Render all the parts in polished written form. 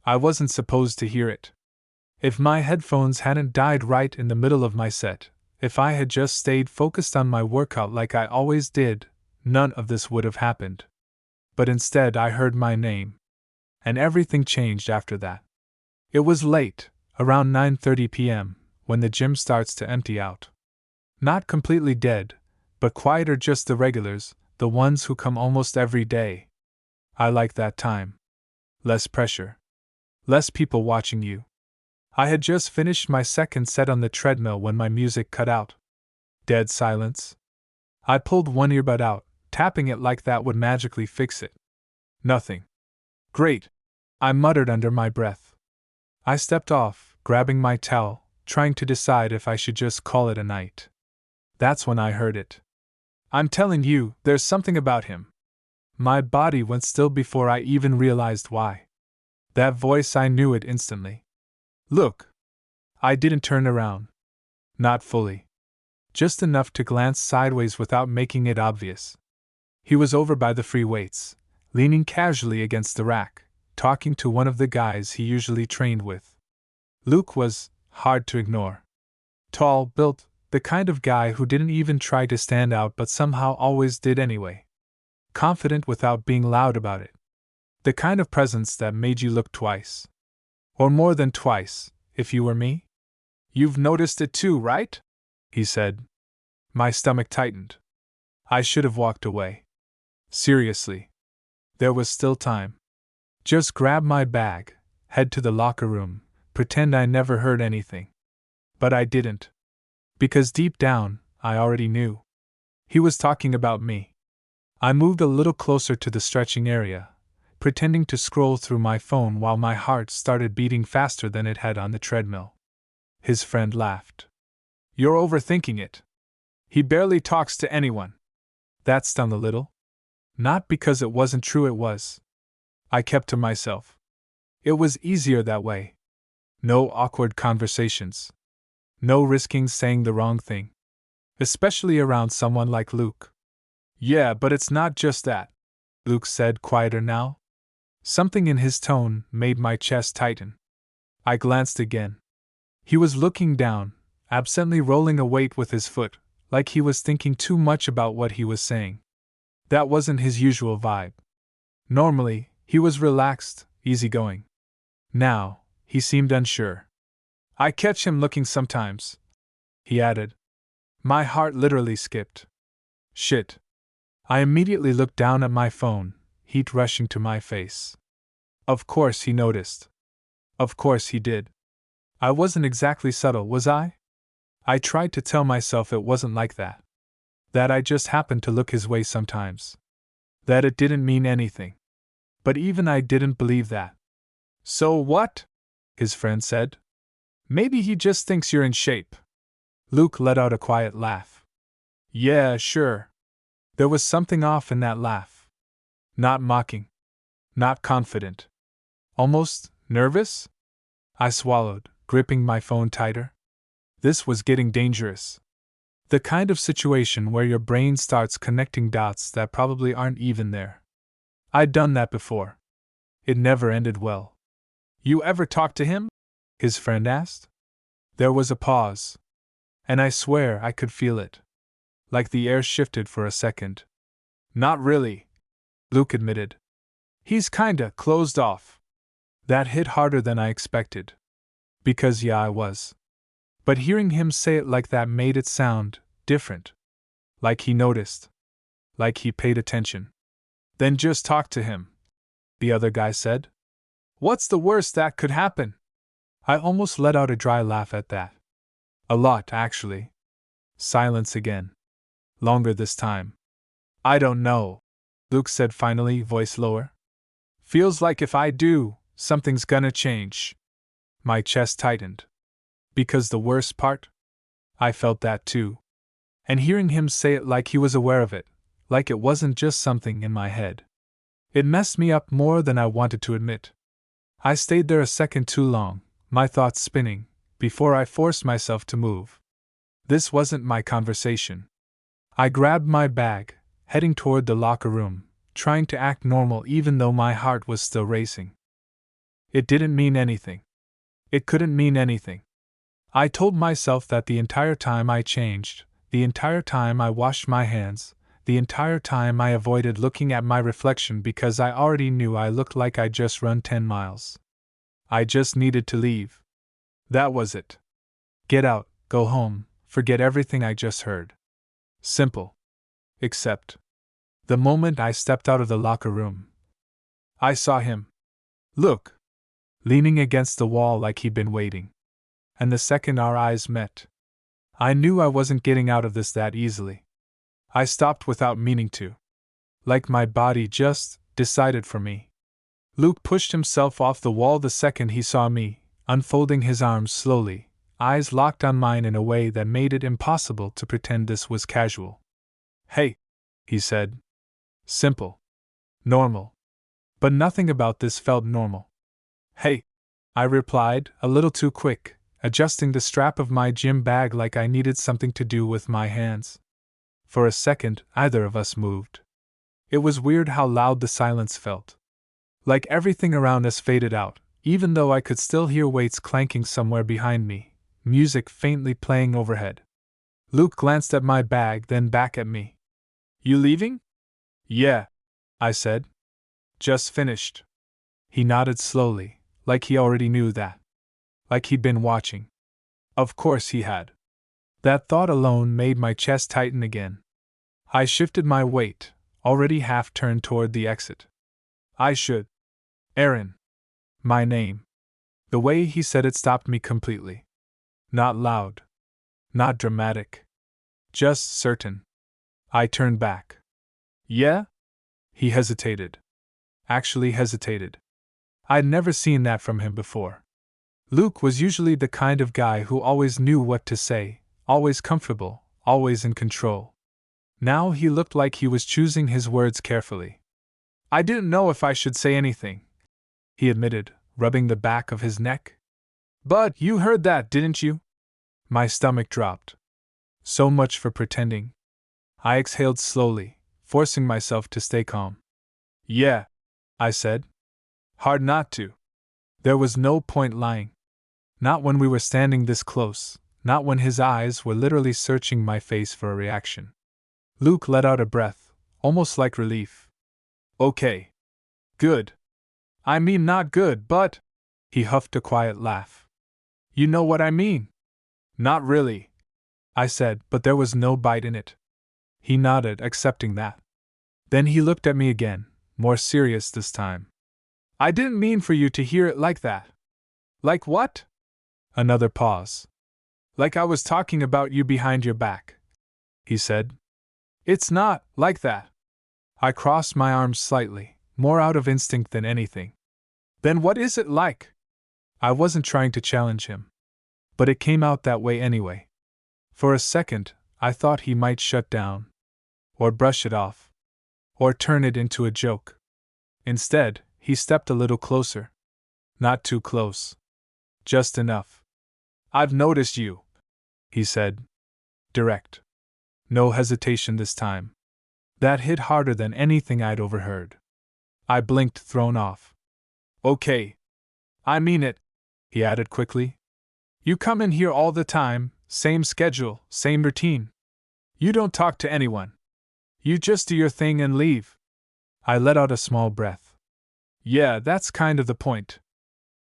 I wasn't supposed to hear it. If my headphones hadn't died right in the middle of my set, if I had just stayed focused on my workout like I always did, none of this would have happened. But instead I heard my name. And everything changed after that. It was late, around 9:30 p.m., when the gym starts to empty out. Not completely dead, but quieter, just the regulars, the ones who come almost every day. I like that time. Less pressure. Less people watching you. I had just finished my second set on the treadmill when my music cut out. Dead silence. I pulled one earbud out, tapping it like that would magically fix it. Nothing. Great, I muttered under my breath. I stepped off, grabbing my towel, trying to decide if I should just call it a night. That's when I heard it. I'm telling you, there's something about him. My body went still before I even realized why. That voice, I knew it instantly. Look. I didn't turn around. Not fully. Just enough to glance sideways without making it obvious. He was over by the free weights, leaning casually against the rack, talking to one of the guys he usually trained with. Luke was hard to ignore. Tall, built, the kind of guy who didn't even try to stand out but somehow always did anyway. Confident without being loud about it. The kind of presence that made you look twice. Or more than twice, if you were me. You've noticed it too, right? He said. My stomach tightened. I should have walked away. Seriously. There was still time. Just grab my bag, head to the locker room, pretend I never heard anything. But I didn't. Because deep down, I already knew. He was talking about me. I moved a little closer to the stretching area, pretending to scroll through my phone while my heart started beating faster than it had on the treadmill. His friend laughed. You're overthinking it. He barely talks to anyone. That stung a little. Not because it wasn't true, it was. I kept to myself. It was easier that way. No awkward conversations. No risking saying the wrong thing. Especially around someone like Luke. Yeah, but it's not just that, Luke said, quieter now. Something in his tone made my chest tighten. I glanced again. He was looking down, absently rolling a weight with his foot, like he was thinking too much about what he was saying. That wasn't his usual vibe. Normally, he was relaxed, easygoing. Now, he seemed unsure. I catch him looking sometimes, he added. My heart literally skipped. Shit. I immediately looked down at my phone, heat rushing to my face. Of course he noticed. Of course he did. I wasn't exactly subtle, was I? I tried to tell myself it wasn't like that. That I just happened to look his way sometimes. That it didn't mean anything. But even I didn't believe that. So what? His friend said. Maybe he just thinks you're in shape. Luke let out a quiet laugh. Yeah, sure. There was something off in that laugh. Not mocking. Not confident. Almost nervous? I swallowed, gripping my phone tighter. This was getting dangerous. The kind of situation where your brain starts connecting dots that probably aren't even there. I'd done that before. It never ended well. You ever talk to him? His friend asked. There was a pause. And I swear I could feel it. Like the air shifted for a second. Not really, Luke admitted. He's kinda closed off. That hit harder than I expected. Because yeah, I was. But hearing him say it like that made it sound different. Like he noticed. Like he paid attention. Then just talk to him, the other guy said. What's the worst that could happen? I almost let out a dry laugh at that. A lot, actually. Silence again. Longer this time. I don't know, Luke said finally, voice lower. Feels like if I do, something's gonna change. My chest tightened. Because the worst part? I felt that too. And hearing him say it like he was aware of it, like it wasn't just something in my head. It messed me up more than I wanted to admit. I stayed there a second too long, my thoughts spinning, before I forced myself to move. This wasn't my conversation. I grabbed my bag, heading toward the locker room, trying to act normal even though my heart was still racing. It didn't mean anything. It couldn't mean anything. I told myself that the entire time I changed, the entire time I washed my hands, the entire time I avoided looking at my reflection because I already knew I looked like I'd just run 10 miles. I just needed to leave. That was it. Get out, go home, forget everything I just heard. Simple. Except, the moment I stepped out of the locker room, I saw him. Look. Leaning against the wall like he'd been waiting. And the second our eyes met, I knew I wasn't getting out of this that easily. I stopped without meaning to. Like my body just decided for me. Luke pushed himself off the wall the second he saw me, unfolding his arms slowly, eyes locked on mine in a way that made it impossible to pretend this was casual. Hey, he said. Simple. Normal. But nothing about this felt normal. Hey, I replied, a little too quick, adjusting the strap of my gym bag like I needed something to do with my hands. For a second, neither of us moved. It was weird how loud the silence felt. Like everything around us faded out, even though I could still hear weights clanking somewhere behind me, music faintly playing overhead. Luke glanced at my bag, then back at me. You leaving? Yeah, I said. Just finished. He nodded slowly, like he already knew that. Like he'd been watching. Of course he had. That thought alone made my chest tighten again. I shifted my weight, already half turned toward the exit. I should. Aaron. My name. The way he said it stopped me completely. Not loud. Not dramatic. Just certain. I turned back. Yeah? He hesitated. Actually hesitated. I'd never seen that from him before. Luke was usually the kind of guy who always knew what to say, always comfortable, always in control. Now he looked like he was choosing his words carefully. I didn't know if I should say anything, he admitted, rubbing the back of his neck. But you heard that, didn't you? My stomach dropped. So much for pretending. I exhaled slowly, forcing myself to stay calm. Yeah, I said. Hard not to. There was no point lying. Not when we were standing this close, not when his eyes were literally searching my face for a reaction. Luke let out a breath, almost like relief. Okay. Good. I mean not good, but… He huffed a quiet laugh. You know what I mean? Not really, I said, but there was no bite in it. He nodded, accepting that. Then he looked at me again, more serious this time. I didn't mean for you to hear it like that. Like what? Another pause. Like I was talking about you behind your back, he said. It's not like that. I crossed my arms slightly, more out of instinct than anything. Then what is it like? I wasn't trying to challenge him. But it came out that way anyway. For a second, I thought he might shut down. Or brush it off. Or turn it into a joke. Instead, he stepped a little closer. Not too close. Just enough. I've noticed you, he said. Direct. No hesitation this time. That hit harder than anything I'd overheard. I blinked, thrown off. Okay. I mean it, he added quickly. You come in here all the time, same schedule, same routine. You don't talk to anyone. You just do your thing and leave. I let out a small breath. Yeah, that's kind of the point.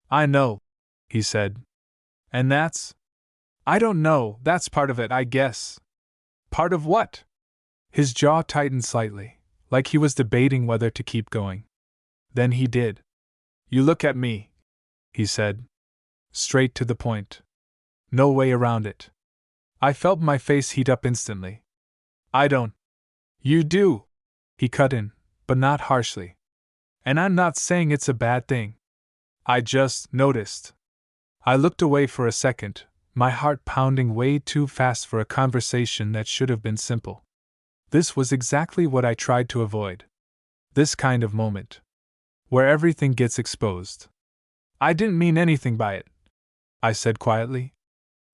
I know, he said. And that's… I don't know, that's part of it, I guess. Part of what? His jaw tightened slightly, like he was debating whether to keep going. Then he did. You look at me, he said. Straight to the point. No way around it. I felt my face heat up instantly. I don't. You do, he cut in, but not harshly. And I'm not saying it's a bad thing. I just noticed. I looked away for a second, my heart pounding way too fast for a conversation that should have been simple. This was exactly what I tried to avoid. This kind of moment. Where everything gets exposed. I didn't mean anything by it, I said quietly.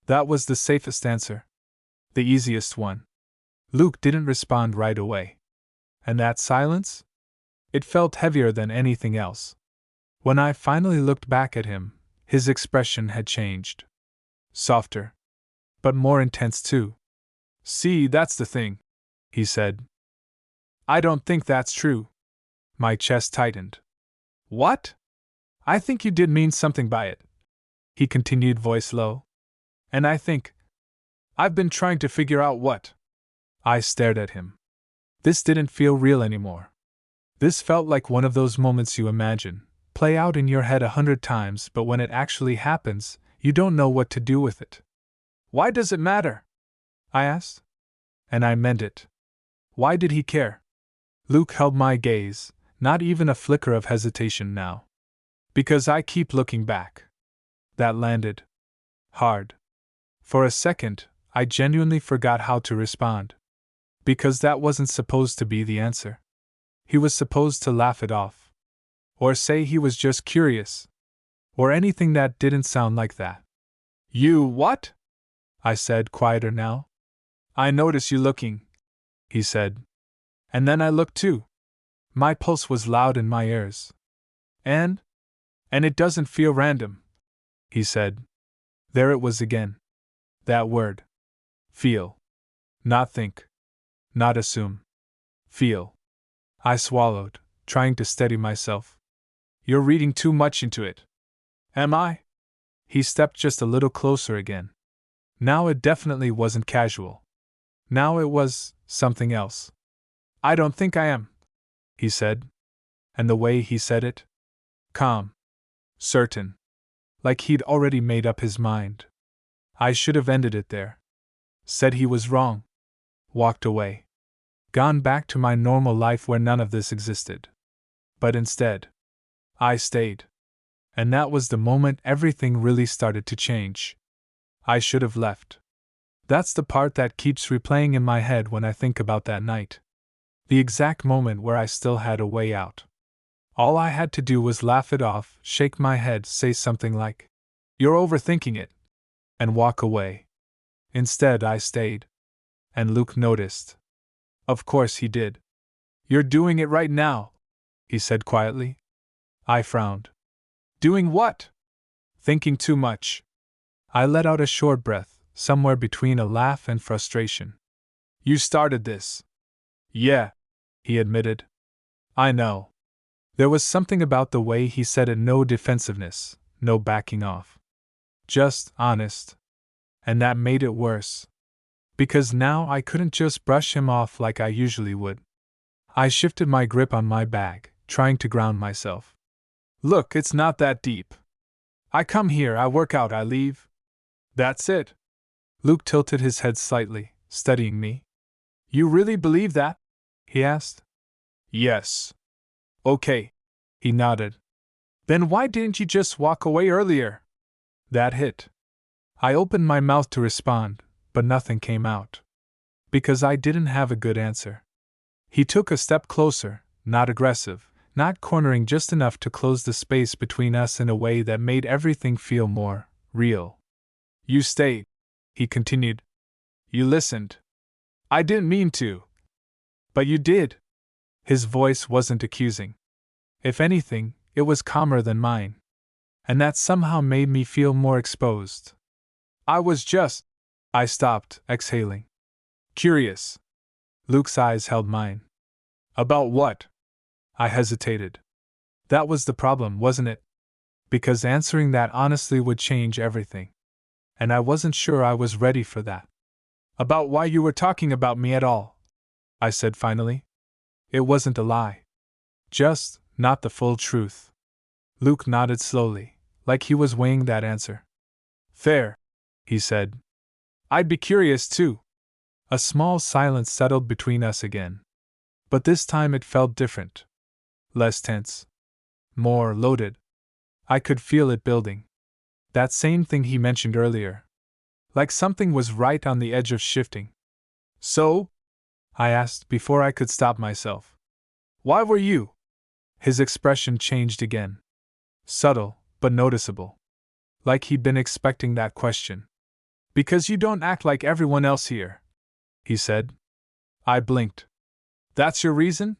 That was the safest answer. The easiest one. Luke didn't respond right away. And that silence? It felt heavier than anything else. When I finally looked back at him, his expression had changed. Softer. But more intense too. "See, that's the thing," he said. "I don't think that's true." My chest tightened. "What?" "I think you did mean something by it," he continued, voice low. "And I think I've been trying to figure out what." I stared at him. This didn't feel real anymore. This felt like one of those moments you imagine, play out in your head 100 times, but when it actually happens, you don't know what to do with it. "Why does it matter?" I asked. And I meant it. Why did he care? Luke held my gaze, not even a flicker of hesitation now. "Because I keep looking back." That landed hard. For a second, I genuinely forgot how to respond. Because that wasn't supposed to be the answer. He was supposed to laugh it off. Or say he was just curious. Or anything that didn't sound like that. "You what?" I said, quieter now. "I notice you looking," he said. And then I looked too. My pulse was loud in my ears. And it doesn't feel random," he said. There it was again. That word. Feel. Not think. Not assume. Feel. I swallowed, trying to steady myself. "You're reading too much into it." "Am I?" He stepped just a little closer again. Now it definitely wasn't casual. Now it was something else. "I don't think I am," he said. And the way he said it? Calm. Certain. Like he'd already made up his mind. I should have ended it there. Said he was wrong. Walked away. Gone back to my normal life where none of this existed. But instead, I stayed. And that was the moment everything really started to change. I should have left. That's the part that keeps replaying in my head when I think about that night. The exact moment where I still had a way out. All I had to do was laugh it off, shake my head, say something like, "You're overthinking it," and walk away. Instead, I stayed. And Luke noticed. Of course he did. "You're doing it right now," he said quietly. I frowned. "Doing what?" "Thinking too much." I let out a short breath, somewhere between a laugh and frustration. "You started this." "Yeah," he admitted. "I know." There was something about the way he said it, no defensiveness, no backing off. Just honest. And that made it worse. Because now I couldn't just brush him off like I usually would. I shifted my grip on my bag, trying to ground myself. "Look, it's not that deep. I come here, I work out, I leave. That's it." Luke tilted his head slightly, studying me. "You really believe that?" he asked. "Yes." "Okay." He nodded. "Then why didn't you just walk away earlier?" That hit. I opened my mouth to respond, but nothing came out. Because I didn't have a good answer. He took a step closer, not aggressive, not cornering, just enough to close the space between us in a way that made everything feel more real. "You stayed," he continued. "You listened. I didn't mean to. But you did." His voice wasn't accusing. If anything, it was calmer than mine. And that somehow made me feel more exposed. "I was just..." I stopped, exhaling. "Curious." Luke's eyes held mine. "About what?" I hesitated. That was the problem, wasn't it? Because answering that honestly would change everything. And I wasn't sure I was ready for that. "About why you were talking about me at all," I said finally. It wasn't a lie. Just not the full truth. Luke nodded slowly, like he was weighing that answer. "Fair," he said. "I'd be curious too." A small silence settled between us again. But this time it felt different. Less tense. More loaded. I could feel it building. That same thing he mentioned earlier. Like something was right on the edge of shifting. "So?" I asked before I could stop myself. "Why were you?" His expression changed again. Subtle, but noticeable. Like he'd been expecting that question. "Because you don't act like everyone else here," he said. I blinked. "That's your reason?"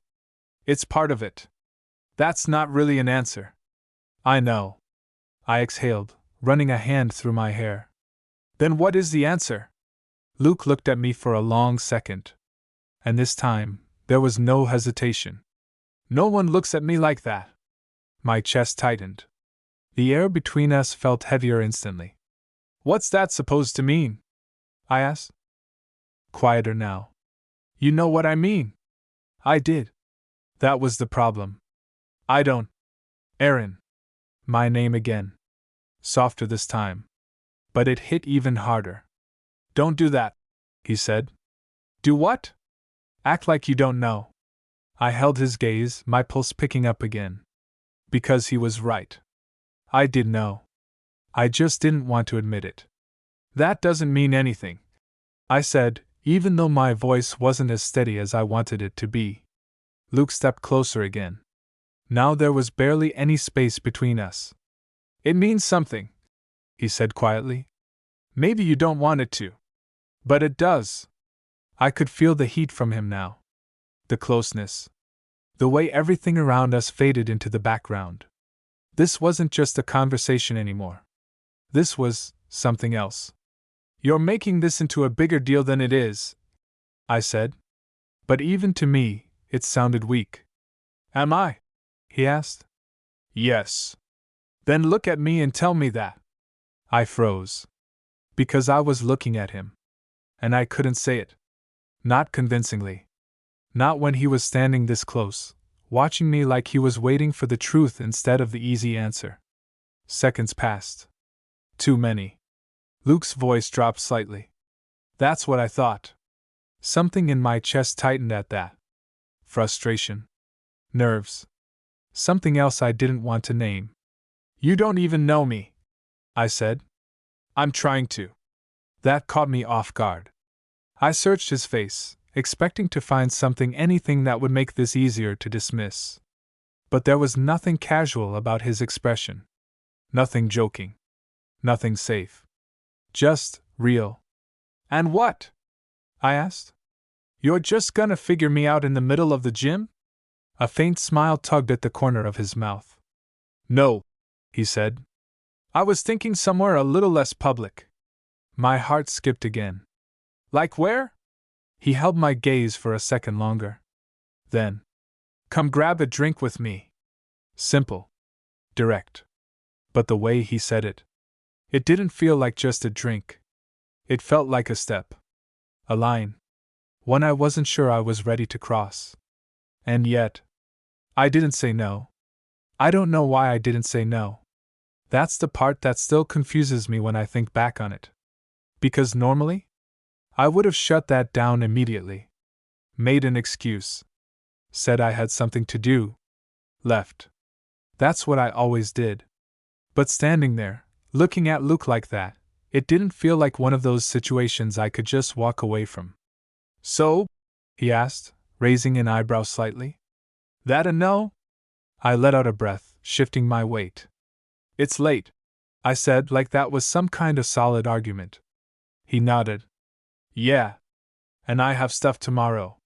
"It's part of it." "That's not really an answer." I know. I exhaled, running a hand through my hair. Then what is the answer? Luke looked at me for a long second. And this time, there was no hesitation. No one looks at me like that. My chest tightened. The air between us felt heavier instantly. What's that supposed to mean? I asked. Quieter now. You know what I mean. I did. That was the problem. I don't. Aaron. My name again. Softer this time. But it hit even harder. Don't do that, he said. Do what? Act like you don't know. I held his gaze, my pulse picking up again. Because he was right. I did know. I just didn't want to admit it. That doesn't mean anything, I said, even though my voice wasn't as steady as I wanted it to be. Luke stepped closer again. Now there was barely any space between us. It means something, he said quietly. Maybe you don't want it to. But it does. I could feel the heat from him now. The closeness. The way everything around us faded into the background. This wasn't just a conversation anymore. This was something else. You're making this into a bigger deal than it is, I said. But even to me, it sounded weak. Am I? He asked. Yes. Then look at me and tell me that. I froze. Because I was looking at him. And I couldn't say it. Not convincingly. Not when he was standing this close, watching me like he was waiting for the truth instead of the easy answer. Seconds passed. Too many. Luke's voice dropped slightly. That's what I thought. Something in my chest tightened at that. Frustration. Nerves. Something else I didn't want to name. You don't even know me, I said. I'm trying to. That caught me off guard. I searched his face, expecting to find anything that would make this easier to dismiss. But there was nothing casual about his expression. Nothing joking. Nothing safe. Just real. And what? I asked. You're just gonna figure me out in the middle of the gym? A faint smile tugged at the corner of his mouth. No, he said. I was thinking somewhere a little less public. My heart skipped again. Like where? He held my gaze for a second longer. Then, come grab a drink with me. Simple. Direct. But the way he said it, it didn't feel like just a drink. It felt like a step. A line. One I wasn't sure I was ready to cross. And yet, I didn't say no. I don't know why I didn't say no. That's the part that still confuses me when I think back on it. Because normally, I would have shut that down immediately. Made an excuse. Said I had something to do. Left. That's what I always did. But standing there, looking at Luke like that, it didn't feel like one of those situations I could just walk away from. So? He asked, raising an eyebrow slightly. That a no? I let out a breath, shifting my weight. It's late, I said like that was some kind of solid argument. He nodded. Yeah. And I have stuff tomorrow.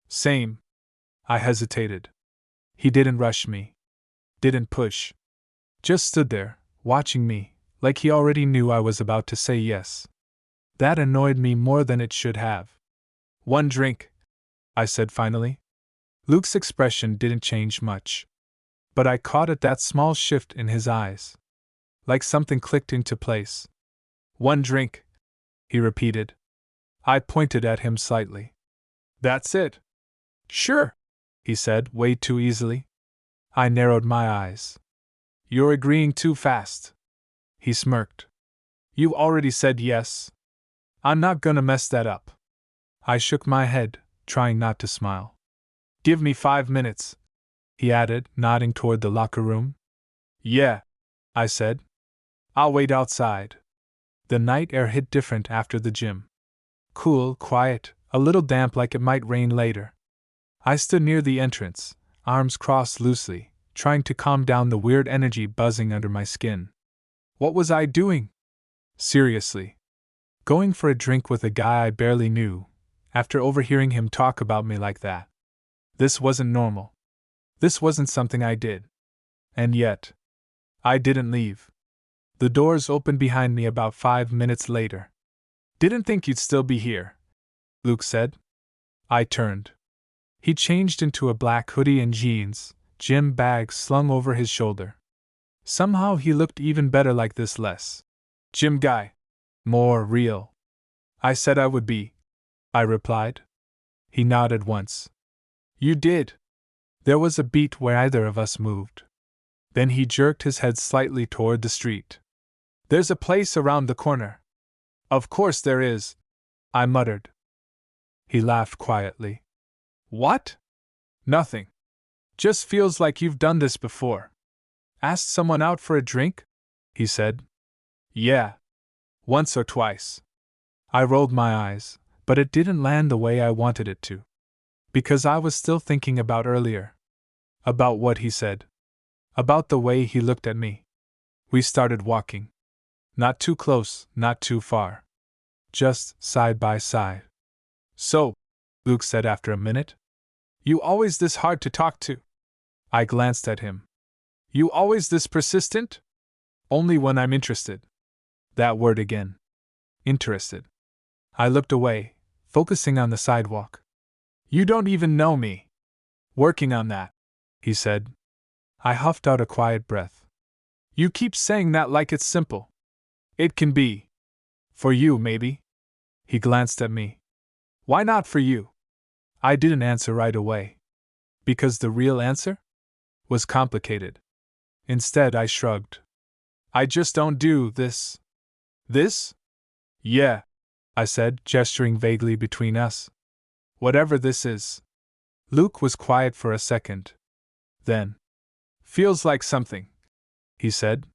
Same. I hesitated. He didn't rush me. Didn't push. Just stood there, watching me, like he already knew I was about to say yes. That annoyed me more than it should have. One drink, I said finally. Luke's expression didn't change much. But I caught at that small shift in his eyes. Like something clicked into place. One drink, he repeated. I pointed at him slightly. That's it. Sure, he said, way too easily. I narrowed my eyes. You're agreeing too fast. He smirked. You already said yes. I'm not gonna mess that up. I shook my head, trying not to smile. Give me 5 minutes, he added, nodding toward the locker room. Yeah, I said. I'll wait outside. The night air hit different after the gym. Cool, quiet, a little damp like it might rain later. I stood near the entrance, arms crossed loosely, trying to calm down the weird energy buzzing under my skin. What was I doing? Seriously. Going for a drink with a guy I barely knew, after overhearing him talk about me like that. This wasn't normal. This wasn't something I did. And yet, I didn't leave. The doors opened behind me about 5 minutes later. Didn't think you'd still be here, Luke said. I turned. He changed into a black hoodie and jeans, gym bag slung over his shoulder. Somehow he looked even better like this less gym guy. More real. I said I would be, I replied. He nodded once. You did. There was a beat where either of us moved. Then he jerked his head slightly toward the street. There's a place around the corner. Of course there is, I muttered. He laughed quietly. What? Nothing. Just feels like you've done this before. Asked someone out for a drink? He said. Yeah. Once or twice. I rolled my eyes, but it didn't land the way I wanted it to. Because I was still thinking about earlier. About what he said. About the way he looked at me. We started walking. Not too close, not too far. Just side by side. So, Luke said after a minute. You always this hard to talk to? I glanced at him. You always this persistent? Only when I'm interested. That word again. Interested. I looked away, focusing on the sidewalk. You don't even know me. Working on that, he said. I huffed out a quiet breath. You keep saying that like it's simple. It can be. For you, maybe. He glanced at me. Why not for you? I didn't answer right away. Because the real answer was complicated. Instead, I shrugged. I just don't do this. This? Yeah, I said, gesturing vaguely between us. Whatever this is. Luke was quiet for a second. Then, feels like something, he said.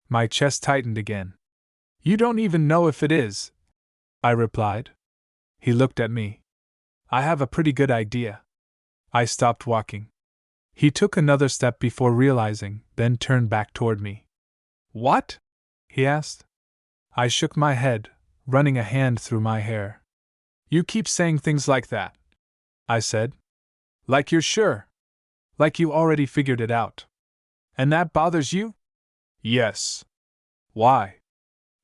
My chest tightened again. You don't even know if it is, I replied. He looked at me. I have a pretty good idea. I stopped walking. He took another step before realizing, then turned back toward me. What? He asked. I shook my head, running a hand through my hair. You keep saying things like that, I said. Like you're sure. Like you already figured it out. And that bothers you? Yes. Why?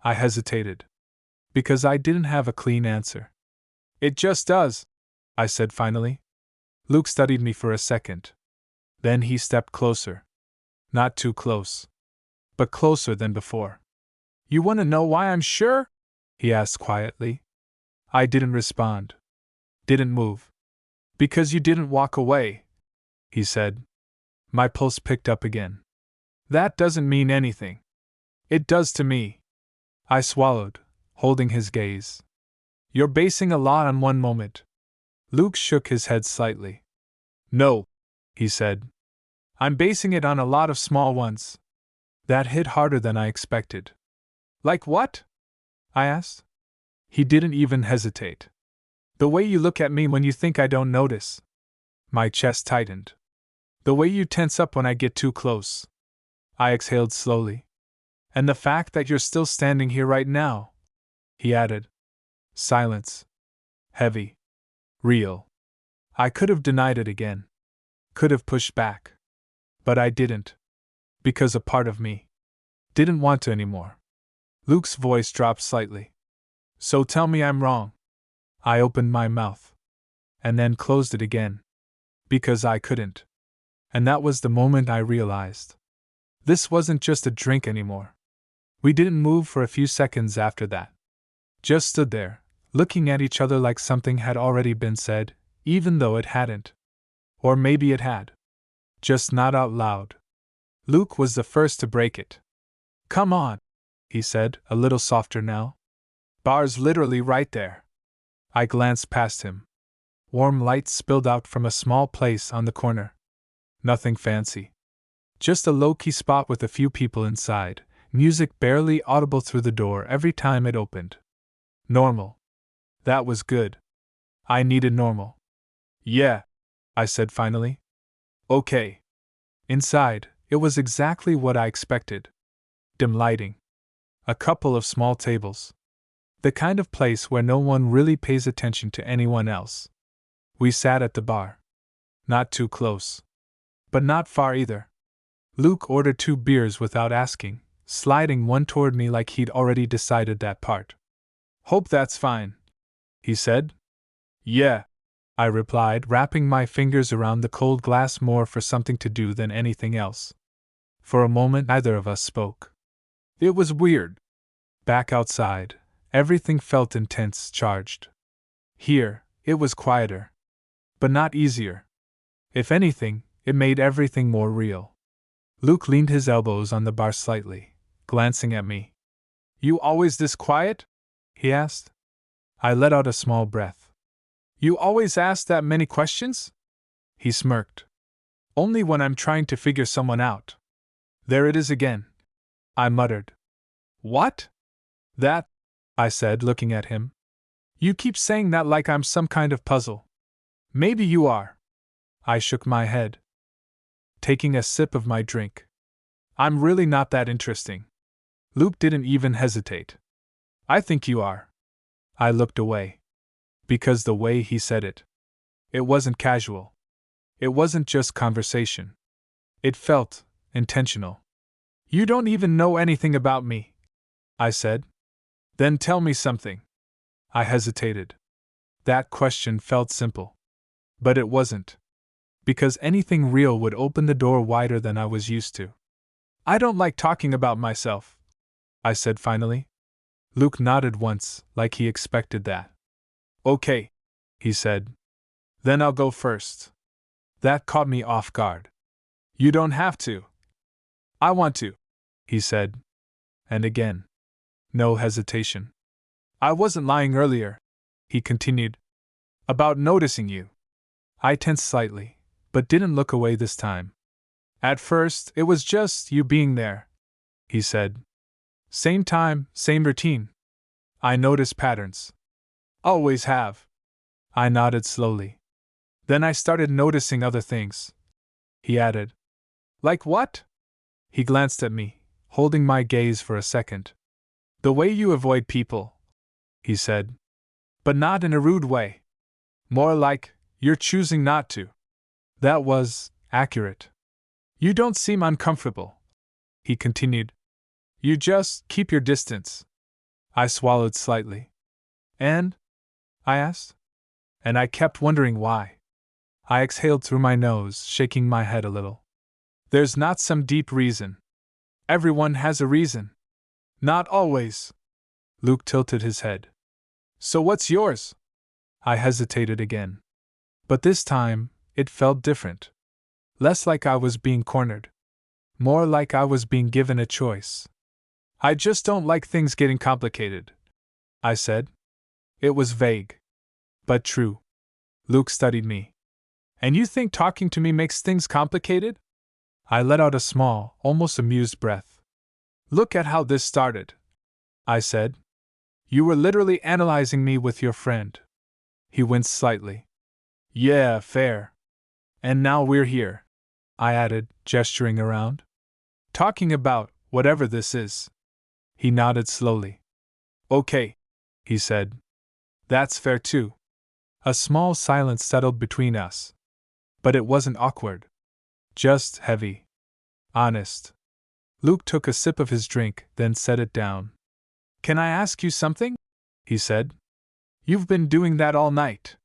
I hesitated. Because I didn't have a clean answer. It just does, I said finally. Luke studied me for a second. Then he stepped closer. Not too close. But closer than before. You want to know why I'm sure? He asked quietly. I didn't respond. Didn't move. Because you didn't walk away, he said. My pulse picked up again. That doesn't mean anything. It does to me. I swallowed, holding his gaze. You're basing a lot on one moment. Luke shook his head slightly. No, he said. I'm basing it on a lot of small ones. That hit harder than I expected. Like what? I asked. He didn't even hesitate. The way you look at me when you think I don't notice. My chest tightened. The way you tense up when I get too close. I exhaled slowly. And the fact that you're still standing here right now, he added. Silence. Heavy. Real. I could have denied it again. Could have pushed back. But I didn't. Because a part of me didn't want to anymore. Luke's voice dropped slightly. So tell me I'm wrong. I opened my mouth. And then closed it again. Because I couldn't. And that was the moment I realized. This wasn't just a drink anymore. We didn't move for a few seconds after that. Just stood there, looking at each other like something had already been said, even though it hadn't. Or maybe it had. Just not out loud. Luke was the first to break it. Come on, he said, a little softer now. Bar's literally right there. I glanced past him. Warm light spilled out from a small place on the corner. Nothing fancy. Just a low-key spot with a few people inside, music barely audible through the door every time it opened. Normal. That was good. I needed normal. Yeah, I said finally. Okay. Inside, it was exactly what I expected. Dim lighting. A couple of small tables. The kind of place where no one really pays attention to anyone else. We sat at the bar. Not too close. But not far either. Luke ordered 2 beers without asking, sliding one toward me like he'd already decided that part. Hope that's fine, he said. Yeah, I replied, wrapping my fingers around the cold glass more for something to do than anything else. For a moment, neither of us spoke. It was weird. Back outside, everything felt intense, charged. Here, it was quieter. But not easier. If anything, it made everything more real. Luke leaned his elbows on the bar slightly, glancing at me. You always this quiet? He asked. I let out a small breath. You always ask that many questions? He smirked. Only when I'm trying to figure someone out. There it is again, I muttered. What? That, I said, looking at him. You keep saying that like I'm some kind of puzzle. Maybe you are. I shook my head, taking a sip of my drink. I'm really not that interesting. Luke didn't even hesitate. I think you are. I looked away. Because the way he said it. It wasn't casual. It wasn't just conversation. It felt intentional. You don't even know anything about me, I said. Then tell me something. I hesitated. That question felt simple. But it wasn't. Because anything real would open the door wider than I was used to. I don't like talking about myself, I said finally. Luke nodded once, like he expected that. Okay, he said. Then I'll go first. That caught me off guard. You don't have to. I want to, he said. And again. No hesitation. I wasn't lying earlier, he continued. About noticing you. I tensed slightly, but didn't look away this time. At first, it was just you being there, he said. Same time, same routine. I noticed patterns. Always have. I nodded slowly. Then I started noticing other things, he added. Like what? He glanced at me, holding my gaze for a second. The way you avoid people, he said. But not in a rude way. More like, you're choosing not to. That was accurate. You don't seem uncomfortable, he continued. You just keep your distance. I swallowed slightly. And? I asked. And I kept wondering why. I exhaled through my nose, shaking my head a little. There's not some deep reason. Everyone has a reason. Not always. Luke tilted his head. So what's yours? I hesitated again. But this time, it felt different. Less like I was being cornered. More like I was being given a choice. I just don't like things getting complicated, I said. It was vague. But true. Luke studied me. And you think talking to me makes things complicated? I let out a small, almost amused breath. Look at how this started, I said. You were literally analyzing me with your friend. He winced slightly. Yeah, fair. And now we're here, I added, gesturing around. Talking about whatever this is. He nodded slowly. Okay, he said. That's fair too. A small silence settled between us. But it wasn't awkward. Just heavy. Honest. Luke took a sip of his drink, then set it down. Can I ask you something? He said. You've been doing that all night.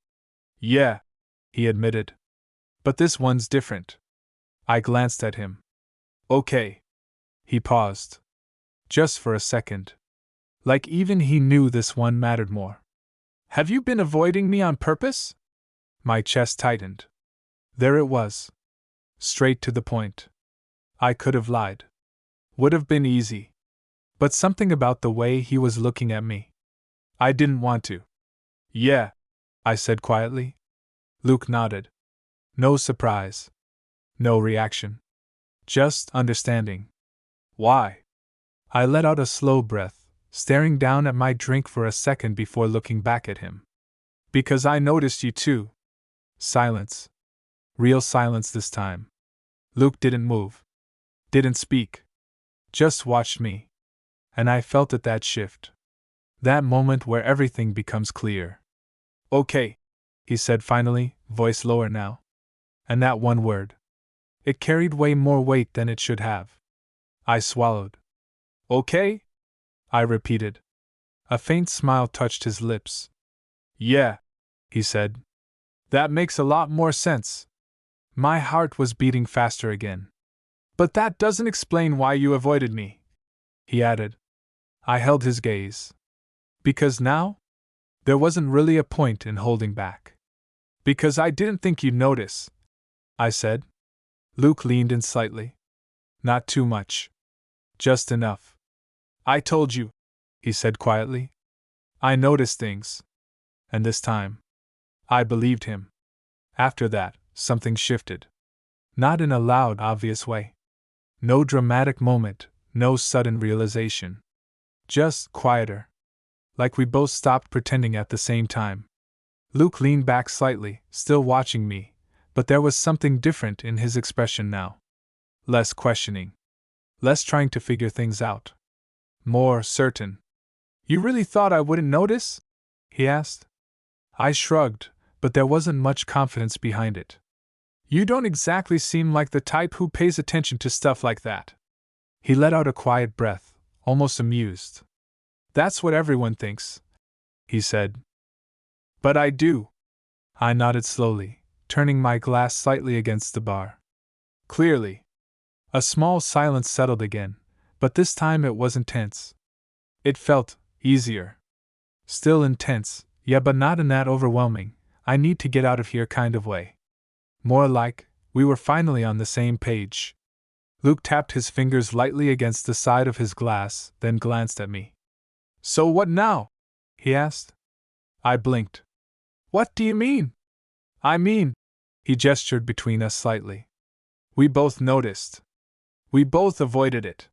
Yeah, he admitted. But this one's different. I glanced at him. Okay. He paused. Just for a second. Like even he knew this one mattered more. Have you been avoiding me on purpose? My chest tightened. There it was. Straight to the point. I could have lied. Would have been easy. But something about the way he was looking at me. I didn't want to. Yeah, I said quietly. Luke nodded. No surprise. No reaction. Just understanding. Why? I let out a slow breath, staring down at my drink for a second before looking back at him. Because I noticed you too. Silence. Real silence this time. Luke didn't move. Didn't speak. Just watched me. And I felt at that shift. That moment where everything becomes clear. Okay, he said finally, voice lower now. And that one word. It carried way more weight than it should have. I swallowed. Okay? I repeated. A faint smile touched his lips. Yeah, he said. That makes a lot more sense. My heart was beating faster again. But that doesn't explain why you avoided me, he added. I held his gaze. Because now? There wasn't really a point in holding back. Because I didn't think you'd notice, I said. Luke leaned in slightly. Not too much. Just enough. I told you, he said quietly. I noticed things. And this time, I believed him. After that, something shifted. Not in a loud, obvious way. No dramatic moment, no sudden realization. Just quieter. Like we both stopped pretending at the same time. Luke leaned back slightly, still watching me, but there was something different in his expression now. Less questioning. Less trying to figure things out. More certain. You really thought I wouldn't notice? He asked. I shrugged, but there wasn't much confidence behind it. You don't exactly seem like the type who pays attention to stuff like that. He let out a quiet breath, almost amused. That's what everyone thinks, he said. But I do. I nodded slowly, turning my glass slightly against the bar. Clearly. A small silence settled again, but this time it wasn't tense. It felt easier. Still intense, yeah, but not in that overwhelming, I need to get out of here kind of way. More like, we were finally on the same page. Luke tapped his fingers lightly against the side of his glass, then glanced at me. So what now? He asked. I blinked. What do you mean? I mean, he gestured between us slightly. We both noticed. We both avoided it.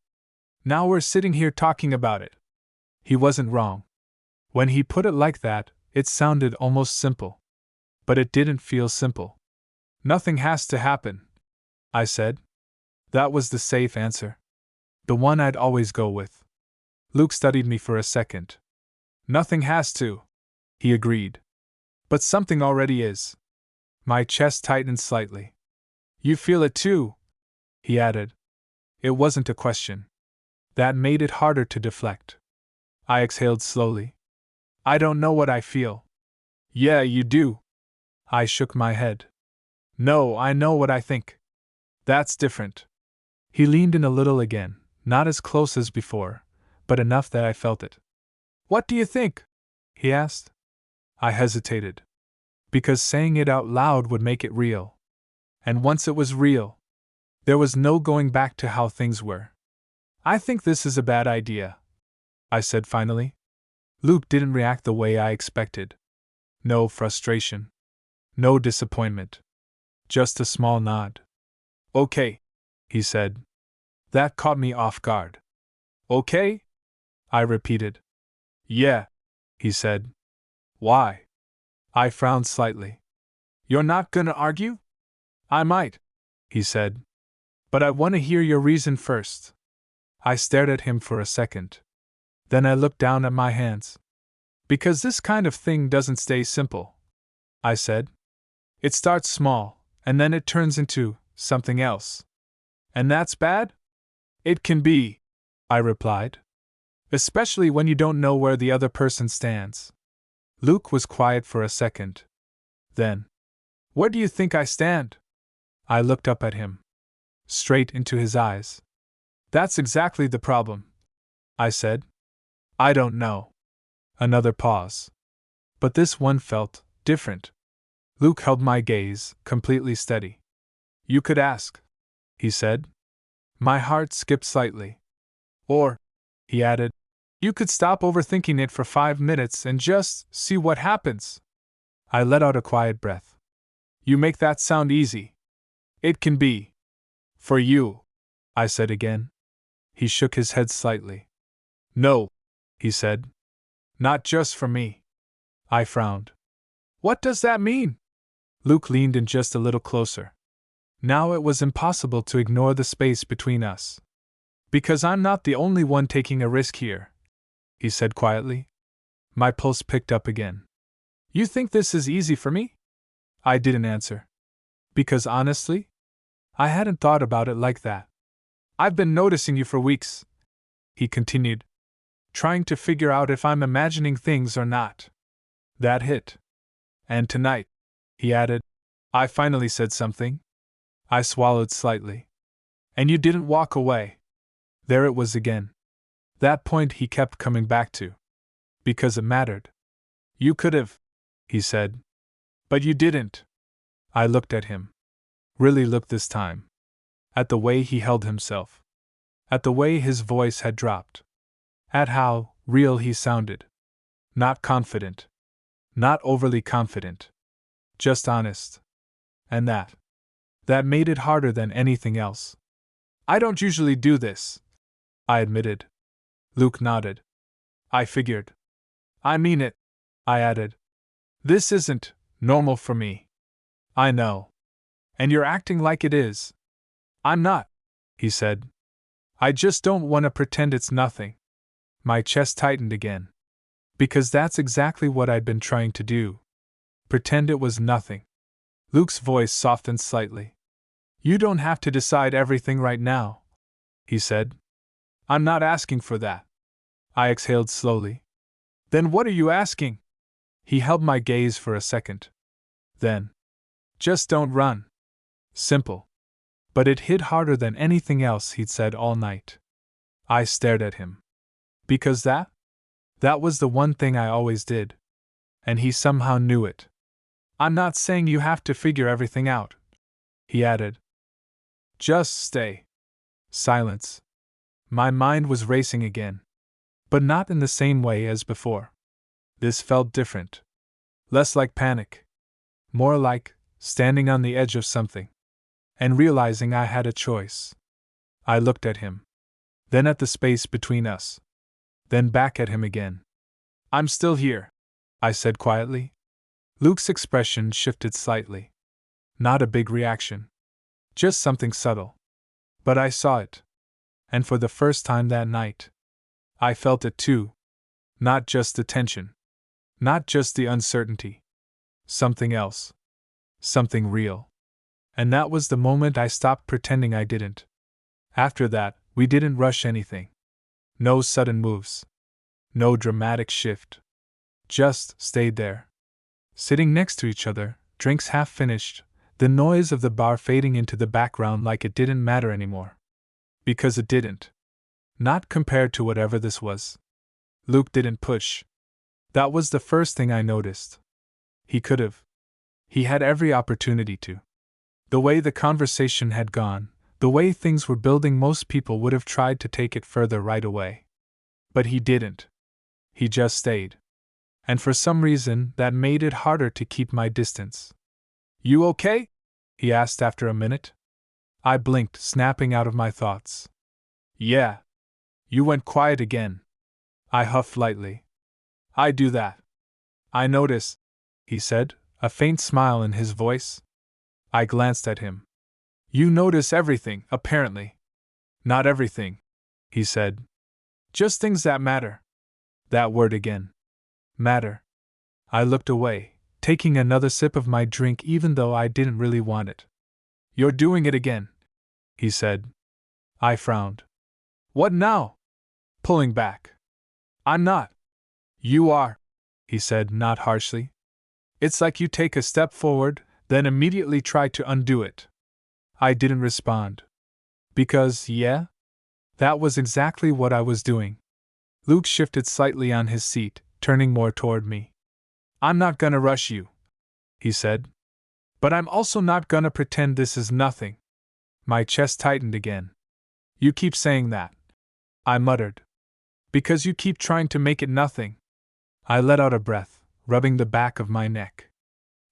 Now we're sitting here talking about it. He wasn't wrong. When he put it like that, it sounded almost simple. But it didn't feel simple. Nothing has to happen, I said. That was the safe answer. The one I'd always go with. Luke studied me for a second. Nothing has to, he agreed. But something already is. My chest tightened slightly. You feel it too, he added. It wasn't a question. That made it harder to deflect. I exhaled slowly. I don't know what I feel. Yeah, you do. I shook my head. No, I know what I think. That's different. He leaned in a little again, not as close as before, but enough that I felt it. What do you think? He asked. I hesitated. Because saying it out loud would make it real. And once it was real, there was no going back to how things were. I think this is a bad idea, I said finally. Luke didn't react the way I expected. No frustration. No disappointment. Just a small nod. Okay, he said. That caught me off guard. Okay? I repeated. Yeah, he said. Why? I frowned slightly. You're not gonna argue? I might, he said. But I want to hear your reason first. I stared at him for a second. Then I looked down at my hands. Because this kind of thing doesn't stay simple, I said. It starts small, and then it turns into something else. And that's bad? It can be, I replied. Especially when you don't know where the other person stands. Luke was quiet for a second. Then, where do you think I stand? I looked up at him. Straight into his eyes. That's exactly the problem, I said. I don't know. Another pause. But this one felt different. Luke held my gaze, completely steady. You could ask, he said. My heart skipped slightly. Or, he added, you could stop overthinking it for 5 minutes and just see what happens. I let out a quiet breath. You make that sound easy. It can be. For you, I said again. He shook his head slightly. No, he said. Not just for me. I frowned. What does that mean? Luke leaned in just a little closer. Now it was impossible to ignore the space between us. Because I'm not the only one taking a risk here, he said quietly. My pulse picked up again. You think this is easy for me? I didn't answer. Because honestly, I hadn't thought about it like that. I've been noticing you for weeks, he continued, trying to figure out if I'm imagining things or not. That hit. And tonight, he added, I finally said something. I swallowed slightly. And you didn't walk away. There it was again. That point he kept coming back to. Because it mattered. You could have, he said. But you didn't. I looked at him. Really looked this time. At the way he held himself. At the way his voice had dropped. At how real he sounded. Not confident. Not overly confident. Just honest. And that made it harder than anything else. I don't usually do this, I admitted. Luke nodded. I figured. I mean it, I added. This isn't normal for me. I know. And you're acting like it is. I'm not, he said. I just don't want to pretend it's nothing. My chest tightened again. Because that's exactly what I'd been trying to do. Pretend it was nothing. Luke's voice softened slightly. You don't have to decide everything right now, he said. I'm not asking for that. I exhaled slowly. Then what are you asking? He held my gaze for a second. Then. Just don't run. Simple. But it hit harder than anything else he'd said all night. I stared at him. Because that was the one thing I always did. And he somehow knew it. I'm not saying you have to figure everything out, he added. Just stay. Silence. My mind was racing again. But not in the same way as before. This felt different. Less like panic. More like standing on the edge of something. And realizing I had a choice. I looked at him. Then at the space between us. Then back at him again. I'm still here, I said quietly. Luke's expression shifted slightly. Not a big reaction. Just something subtle. But I saw it. And for the first time that night, I felt it too. Not just the tension. Not just the uncertainty. Something else. Something real. And that was the moment I stopped pretending I didn't. After that, we didn't rush anything. No sudden moves. No dramatic shift. Just stayed there. Sitting next to each other, drinks half finished, the noise of the bar fading into the background like it didn't matter anymore. Because it didn't. Not compared to whatever this was. Luke didn't push. That was the first thing I noticed. He could have. He had every opportunity to. The way the conversation had gone, the way things were building, most people would have tried to take it further right away. But he didn't. He just stayed. And for some reason, that made it harder to keep my distance. You okay? He asked after a minute. I blinked, snapping out of my thoughts. Yeah. You went quiet again. I huffed lightly. I do that. I notice, he said, a faint smile in his voice. I glanced at him. You notice everything, apparently. Not everything, he said. Just things that matter. That word again. Matter. I looked away, taking another sip of my drink even though I didn't really want it. You're doing it again, he said. I frowned. What now? Pulling back. I'm not. You are, he said, not harshly. It's like you take a step forward, then immediately try to undo it. I didn't respond. Because, yeah? That was exactly what I was doing. Luke shifted slightly on his seat, turning more toward me. I'm not gonna rush you, he said. But I'm also not gonna pretend this is nothing. My chest tightened again. You keep saying that, I muttered. Because you keep trying to make it nothing. I let out a breath, rubbing the back of my neck.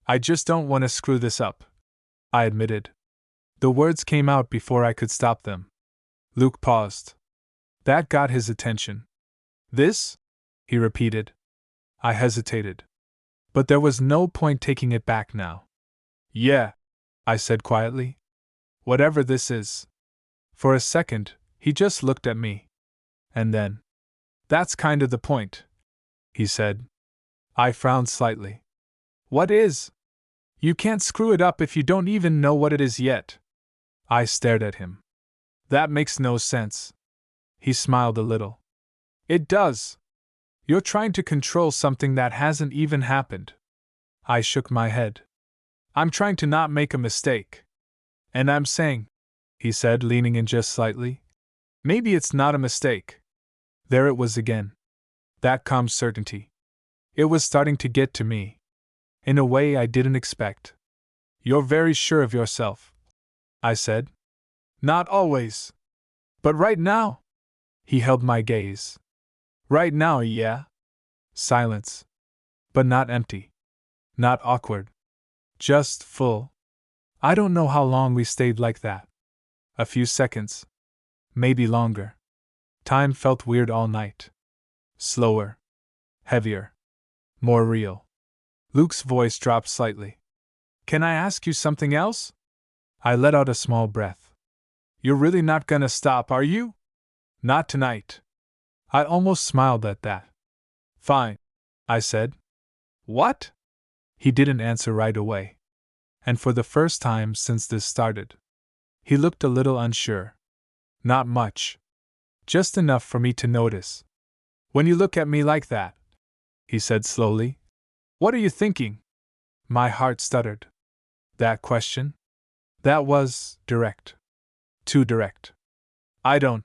I just don't want to screw this up, I admitted. The words came out before I could stop them. Luke paused. That got his attention. This? He repeated. I hesitated. But there was no point taking it back now. Yeah, I said quietly. Whatever this is. For a second, he just looked at me. And then. That's kind of the point, he said. I frowned slightly. What is? You can't screw it up if you don't even know what it is yet. I stared at him. That makes no sense. He smiled a little. It does. You're trying to control something that hasn't even happened. I shook my head. I'm trying to not make a mistake. And I'm saying, he said, leaning in just slightly, maybe it's not a mistake. There it was again. That calm certainty. It was starting to get to me. In a way I didn't expect. You're very sure of yourself, I said. Not always. But right now? He held my gaze. Right now, yeah? Silence. But not empty. Not awkward. Just full. I don't know how long we stayed like that. A few seconds. Maybe longer. Time felt weird all night. Slower. Heavier. More real. Luke's voice dropped slightly. Can I ask you something else? I let out a small breath. You're really not gonna stop, are you? Not tonight. I almost smiled at that. Fine, I said. What? He didn't answer right away. And for the first time since this started, he looked a little unsure. Not much. Just enough for me to notice. When you look at me like that, he said slowly, what are you thinking? My heart stuttered. That question? That was direct. Too direct. I don't.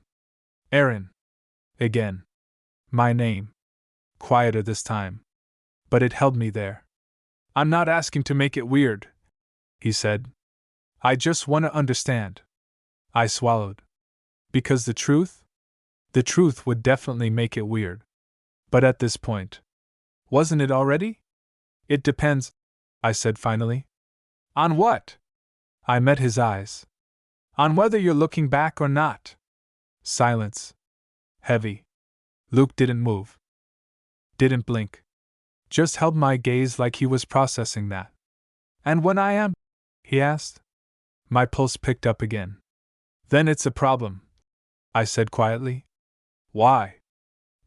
Aaron. Again. My name. Quieter this time. But it held me there. I'm not asking to make it weird, he said. I just want to understand. I swallowed. Because the truth? The truth would definitely make it weird. But at this point. Wasn't it already? It depends, I said finally. On what? I met his eyes. On whether you're looking back or not. Silence. Heavy. Luke didn't move. Didn't blink. Just held my gaze like he was processing that. And when I am? He asked. My pulse picked up again. Then it's a problem, I said quietly. Why?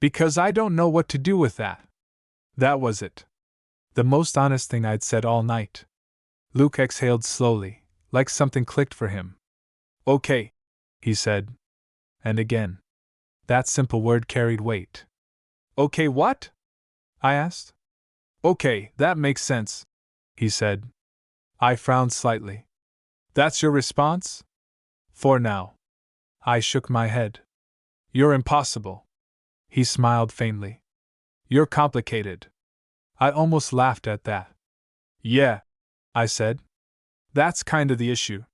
Because I don't know what to do with that. That was it. The most honest thing I'd said all night. Luke exhaled slowly, like something clicked for him. Okay, he said. And again. That simple word carried weight. Okay, what? I asked. Okay, that makes sense, he said. I frowned slightly. That's your response? For now. I shook my head. You're impossible. He smiled faintly. You're complicated. I almost laughed at that. Yeah, I said. That's kinda the issue.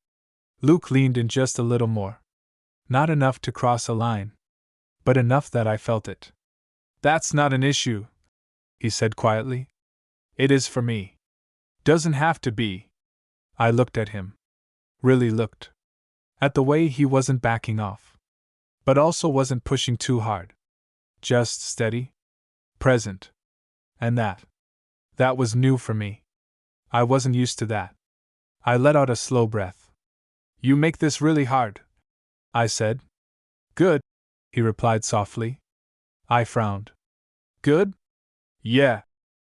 Luke leaned in just a little more. Not enough to cross a line. But enough that I felt it. That's not an issue, he said quietly. It is for me. Doesn't have to be. I looked at him. Really looked. At the way he wasn't backing off. But also wasn't pushing too hard. Just steady. Present. And that was new for me. I wasn't used to that. I let out a slow breath. You make this really hard, I said. Good, he replied softly. I frowned. Good? Yeah,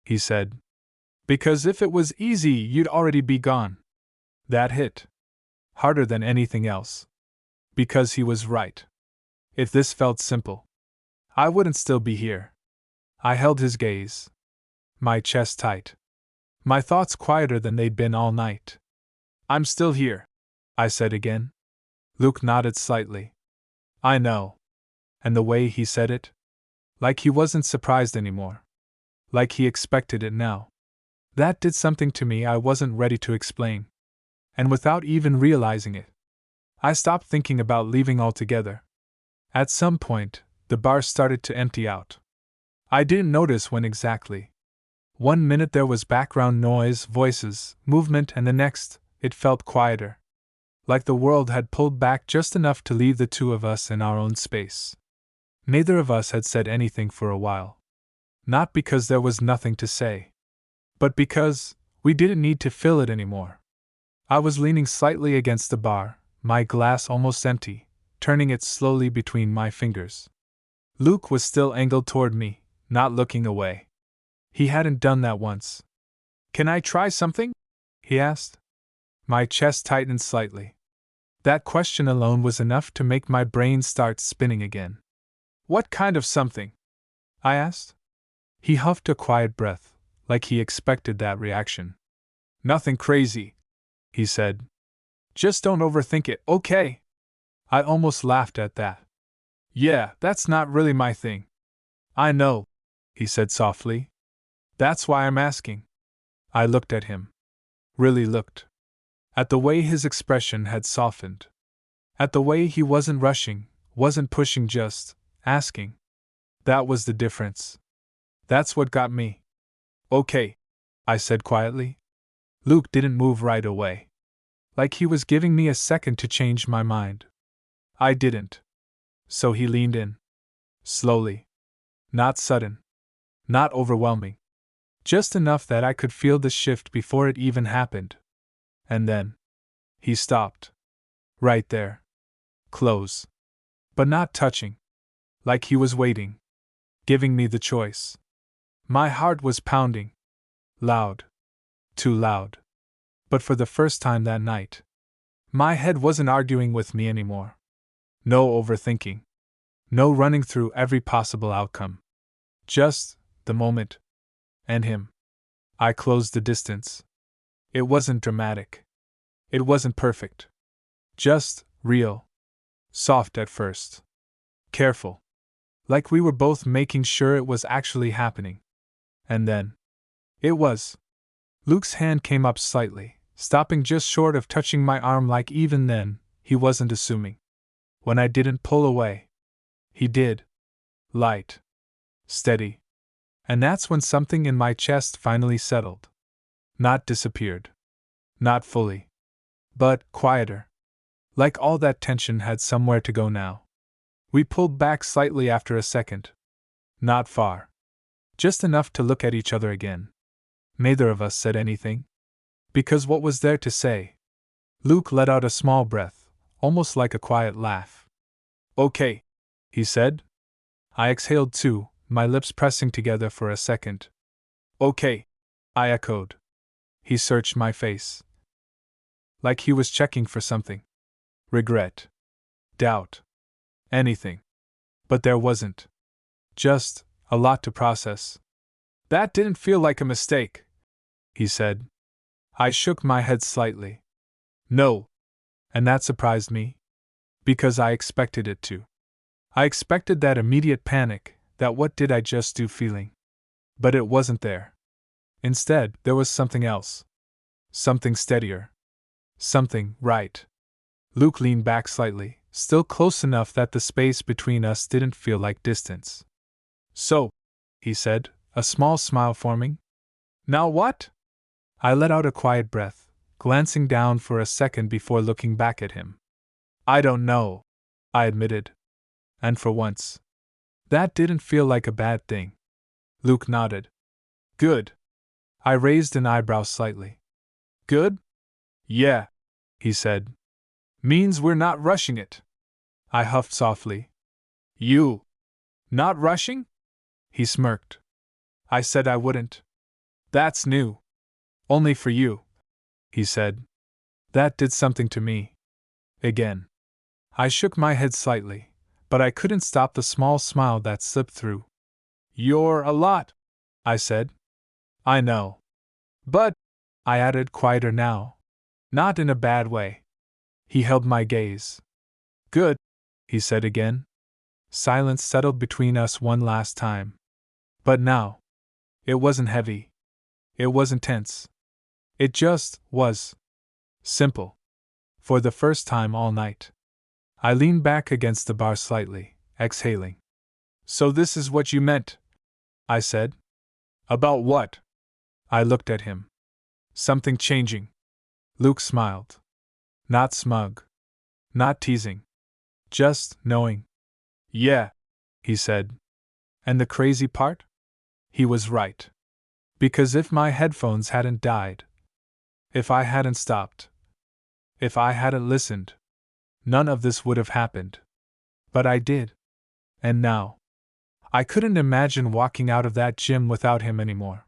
he said. Because if it was easy, you'd already be gone. That hit. Harder than anything else. Because he was right. If this felt simple, I wouldn't still be here. I held his gaze. My chest tight. My thoughts quieter than they'd been all night. I'm still here, I said again. Luke nodded slightly. I know. And the way he said it? Like he wasn't surprised anymore. Like he expected it now. That did something to me I wasn't ready to explain. And without even realizing it, I stopped thinking about leaving altogether. At some point, the bar started to empty out. I didn't notice when exactly. 1 minute there was background noise, voices, movement, and the next, it felt quieter. Like the world had pulled back just enough to leave the two of us in our own space. Neither of us had said anything for a while. Not because there was nothing to say, but because we didn't need to fill it anymore. I was leaning slightly against the bar, my glass almost empty, turning it slowly between my fingers. Luke was still angled toward me, not looking away. He hadn't done that once. Can I try something? He asked. My chest tightened slightly. That question alone was enough to make my brain start spinning again. What kind of something? I asked. He huffed a quiet breath, like he expected that reaction. Nothing crazy, he said. Just don't overthink it, okay? I almost laughed at that. Yeah, that's not really my thing. I know, he said softly. That's why I'm asking. I looked at him. Really looked. At the way his expression had softened. At the way he wasn't rushing, wasn't pushing, just asking. That was the difference. That's what got me. Okay, I said quietly. Luke didn't move right away. Like he was giving me a second to change my mind. I didn't. So he leaned in. Slowly. Not sudden. Not overwhelming. Just enough that I could feel the shift before it even happened. And then he stopped. Right there. Close. But not touching. Like he was waiting. Giving me the choice. My heart was pounding. Loud. Too loud. But for the first time that night, my head wasn't arguing with me anymore. No overthinking. No running through every possible outcome. Just the moment. And him. I closed the distance. It wasn't dramatic. It wasn't perfect. Just real. Soft at first. Careful. Like we were both making sure it was actually happening. And then. It was. Luke's hand came up slightly, stopping just short of touching my arm, like even then, he wasn't assuming. When I didn't pull away. He did. Light. Steady. And that's when something in my chest finally settled. Not disappeared. Not fully. But quieter. Like all that tension had somewhere to go now. We pulled back slightly after a second. Not far. Just enough to look at each other again. Neither of us said anything. Because what was there to say? Luke let out a small breath, almost like a quiet laugh. Okay, he said. I exhaled too, my lips pressing together for a second. Okay, I echoed. He searched my face. Like he was checking for something. Regret. Doubt. Anything. But there wasn't. Just a lot to process. That didn't feel like a mistake, he said. I shook my head slightly. No. And that surprised me. Because I expected it to. I expected that immediate panic, that what did I just do feeling. But it wasn't there. Instead, there was something else. Something steadier. Something right. Luke leaned back slightly, still close enough that the space between us didn't feel like distance. So, he said, a small smile forming. Now what? I let out a quiet breath, glancing down for a second before looking back at him. I don't know, I admitted. And for once, that didn't feel like a bad thing. Luke nodded. Good. I raised an eyebrow slightly. Good? Yeah, he said. Means we're not rushing it. I huffed softly. You. Not rushing? He smirked. I said I wouldn't. That's new. Only for you, he said. That did something to me. Again. I shook my head slightly, but I couldn't stop the small smile that slipped through. You're a lot, I said. I know. But, I added quieter now. Not in a bad way. He held my gaze. Good, he said again. Silence settled between us one last time. But now. It wasn't heavy. It wasn't tense. It just was. Simple. For the first time all night. I leaned back against the bar slightly, exhaling. So this is what you meant, I said. About what? I looked at him. Something changing. Luke smiled. Not smug. Not teasing. Just knowing. Yeah, he said. And the crazy part? He was right. Because if my headphones hadn't died, if I hadn't stopped, if I hadn't listened, none of this would have happened. But I did. And now, I couldn't imagine walking out of that gym without him anymore.